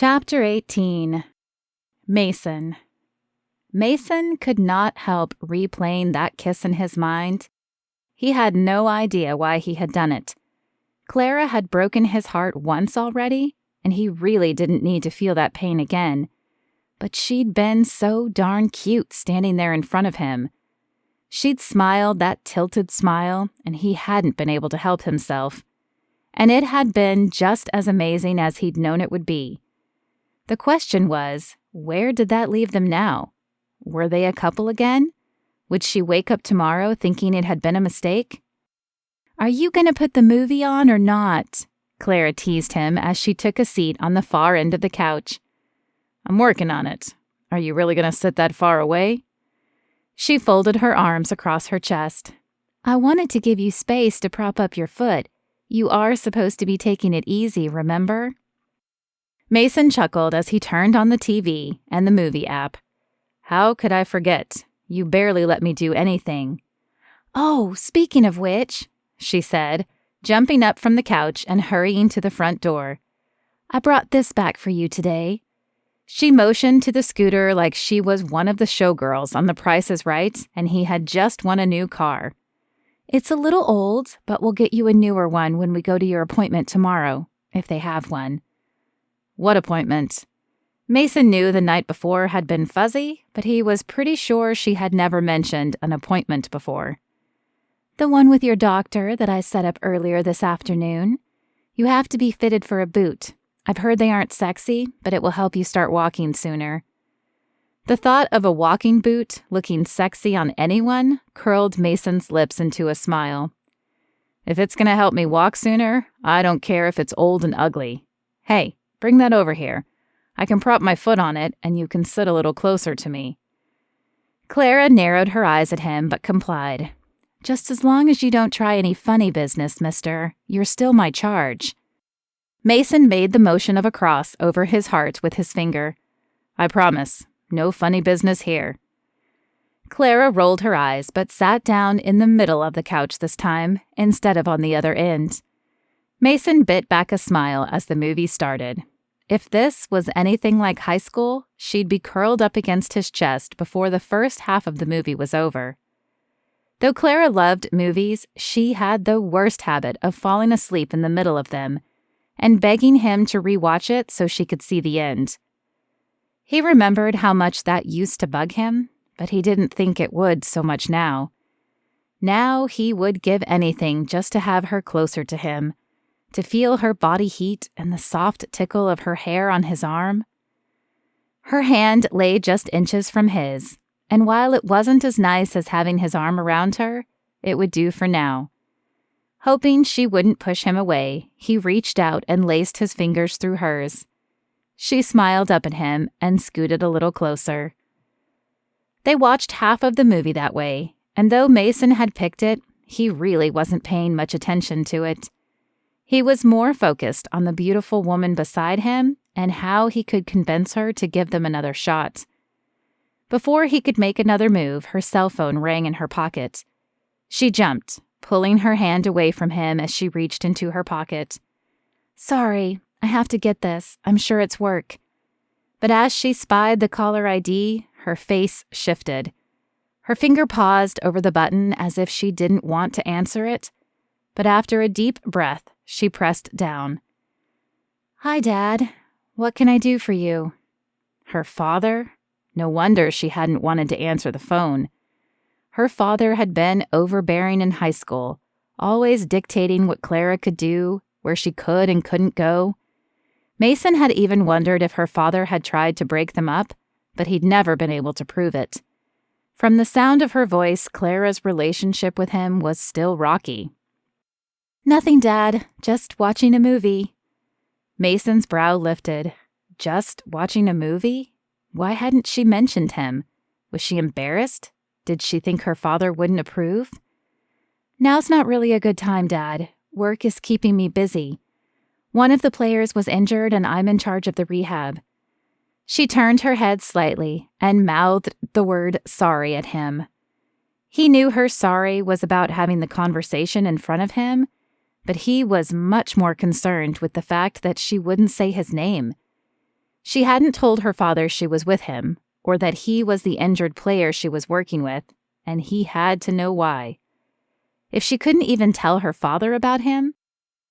Chapter 18. Mason. Mason could not help replaying that kiss in his mind. He had no idea why he had done it. Clara had broken his heart once already, and he really didn't need to feel that pain again. But she'd been so darn cute standing there in front of him. She'd smiled that tilted smile, and he hadn't been able to help himself. And it had been just as amazing as he'd known it would be. The question was, where did that leave them now? Were they a couple again? Would she wake up tomorrow thinking it had been a mistake? "Are you going to put the movie on or not?" Clara teased him as she took a seat on the far end of the couch. "I'm working on it. Are you really going to sit that far away?" She folded her arms across her chest. "I wanted to give you space to prop up your foot. You are supposed to be taking it easy, remember?" Mason chuckled as he turned on the TV and the movie app. "How could I forget? You barely let me do anything." "Oh, speaking of which," she said, jumping up from the couch and hurrying to the front door. "I brought this back for you today." She motioned to the scooter like she was one of the showgirls on The Price is Right and he had just won a new car. "It's a little old, but we'll get you a newer one when we go to your appointment tomorrow, if they have one." "What appointment?" Mason knew the night before had been fuzzy, but he was pretty sure she had never mentioned an appointment before. "The one with your doctor that I set up earlier this afternoon. You have to be fitted for a boot. I've heard they aren't sexy, but it will help you start walking sooner." The thought of a walking boot looking sexy on anyone curled Mason's lips into a smile. "If it's going to help me walk sooner, I don't care if it's old and ugly. Hey, bring that over here. I can prop my foot on it, and you can sit a little closer to me." Clara narrowed her eyes at him, but complied. "Just as long as you don't try any funny business, mister, you're still my charge." Mason made the motion of a cross over his heart with his finger. "I promise, no funny business here." Clara rolled her eyes, but sat down in the middle of the couch this time, instead of on the other end. Mason bit back a smile as the movie started. If this was anything like high school, she'd be curled up against his chest before the first half of the movie was over. Though Clara loved movies, she had the worst habit of falling asleep in the middle of them and begging him to rewatch it so she could see the end. He remembered how much that used to bug him, but he didn't think it would so much now. Now he would give anything just to have her closer to him, to feel her body heat and the soft tickle of her hair on his arm. Her hand lay just inches from his, and while it wasn't as nice as having his arm around her, it would do for now. Hoping she wouldn't push him away, he reached out and laced his fingers through hers. She smiled up at him and scooted a little closer. They watched half of the movie that way, and though Mason had picked it, he really wasn't paying much attention to it. He was more focused on the beautiful woman beside him and how he could convince her to give them another shot. Before he could make another move, her cell phone rang in her pocket. She jumped, pulling her hand away from him as she reached into her pocket. "Sorry, I have to get this. I'm sure it's work." But as she spied the caller ID, her face shifted. Her finger paused over the button as if she didn't want to answer it, but after a deep breath, she pressed down. "Hi, Dad. What can I do for you?" Her father? No wonder she hadn't wanted to answer the phone. Her father had been overbearing in high school, always dictating what Clara could do, where she could and couldn't go. Mason had even wondered if her father had tried to break them up, but he'd never been able to prove it. From the sound of her voice, Clara's relationship with him was still rocky. "Nothing, Dad. Just watching a movie." Mason's brow lifted. Just watching a movie? Why hadn't she mentioned him? Was she embarrassed? Did she think her father wouldn't approve? "Now's not really a good time, Dad. Work is keeping me busy. One of the players was injured and I'm in charge of the rehab." She turned her head slightly and mouthed the word sorry at him. He knew her sorry was about having the conversation in front of him, but he was much more concerned with the fact that she wouldn't say his name. She hadn't told her father she was with him, or that he was the injured player she was working with, and he had to know why. If she couldn't even tell her father about him,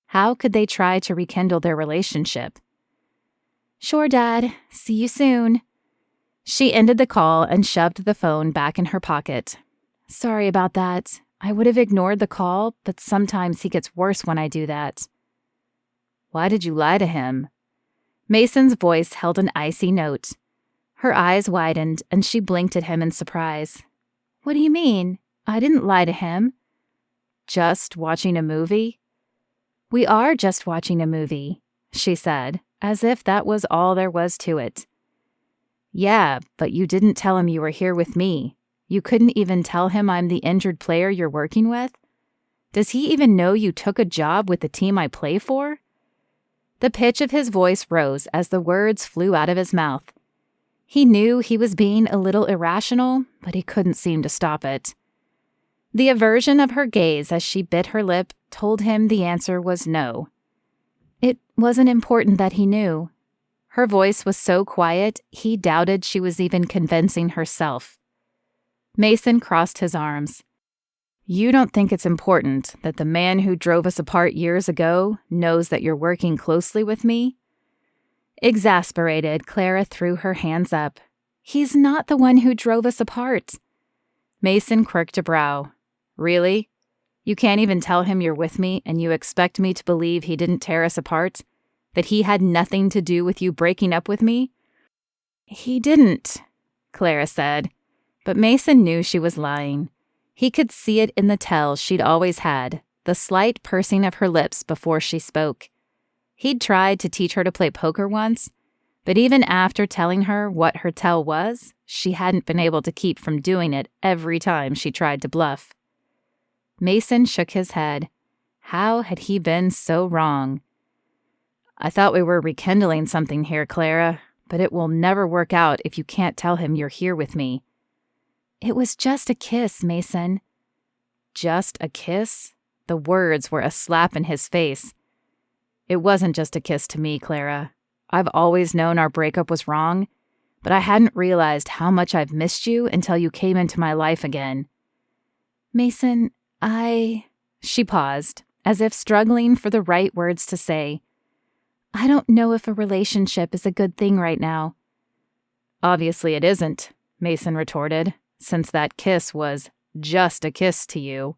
how could they try to rekindle their relationship? "Sure, Dad. See you soon." She ended the call and shoved the phone back in her pocket. "Sorry about that. I would have ignored the call, but sometimes he gets worse when I do that." "Why did you lie to him?" Mason's voice held an icy note. Her eyes widened, and she blinked at him in surprise. "What do you mean? I didn't lie to him." "Just watching a movie?" "We are just watching a movie," she said, as if that was all there was to it. "Yeah, but you didn't tell him you were here with me. You couldn't even tell him I'm the injured player you're working with? Does he even know you took a job with the team I play for?" The pitch of his voice rose as the words flew out of his mouth. He knew he was being a little irrational, but he couldn't seem to stop it. The aversion of her gaze as she bit her lip told him the answer was no. It wasn't important that he knew. Her voice was so quiet, he doubted she was even convincing herself. Mason crossed his arms. "You don't think it's important that the man who drove us apart years ago knows that you're working closely with me?" Exasperated, Clara threw her hands up. "He's not the one who drove us apart." Mason quirked a brow. "Really? You can't even tell him you're with me, and you expect me to believe he didn't tear us apart? That he had nothing to do with you breaking up with me?" "He didn't," Clara said. But Mason knew she was lying. He could see it in the tells she'd always had, the slight pursing of her lips before she spoke. He'd tried to teach her to play poker once, but even after telling her what her tell was, she hadn't been able to keep from doing it every time she tried to bluff. Mason shook his head. How had he been so wrong? "I thought we were rekindling something here, Clara, but it will never work out if you can't tell him you're here with me." "It was just a kiss, Mason." "Just a kiss?" The words were a slap in his face. "It wasn't just a kiss to me, Clara. I've always known our breakup was wrong, but I hadn't realized how much I've missed you until you came into my life again." "Mason, She paused, as if struggling for the right words to say. "I don't know if a relationship is a good thing right now." "Obviously it isn't," Mason retorted, "since that kiss was just a kiss to you."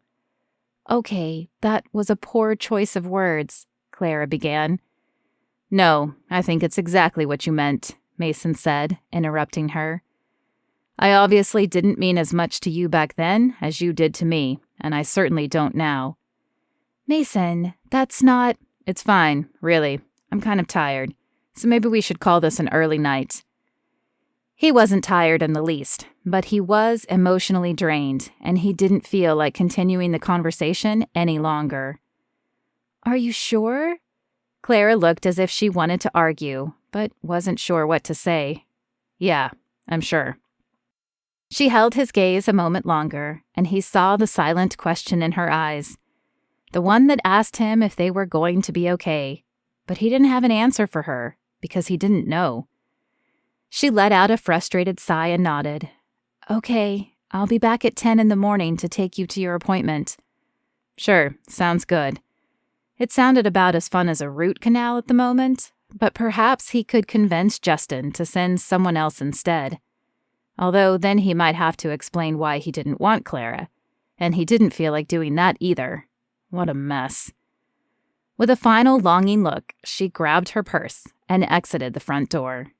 "Okay, that was a poor choice of words," Clara began. "No, I think it's exactly what you meant," Mason said, interrupting her. "I obviously didn't mean as much to you back then as you did to me, and I certainly don't now." "Mason, that's not—" "It's fine, really. I'm kind of tired, so maybe we should call this an early night." He wasn't tired in the least, but he was emotionally drained, and he didn't feel like continuing the conversation any longer. "Are you sure?" Clara looked as if she wanted to argue, but wasn't sure what to say. "Yeah, I'm sure." She held his gaze a moment longer, and he saw the silent question in her eyes. The one that asked him if they were going to be okay, but he didn't have an answer for her, because he didn't know. She let out a frustrated sigh and nodded. "Okay, I'll be back at 10 in the morning to take you to your appointment." "Sure, sounds good." It sounded about as fun as a root canal at the moment, but perhaps he could convince Justin to send someone else instead. Although then he might have to explain why he didn't want Clara, and he didn't feel like doing that either. What a mess. With a final longing look, she grabbed her purse and exited the front door.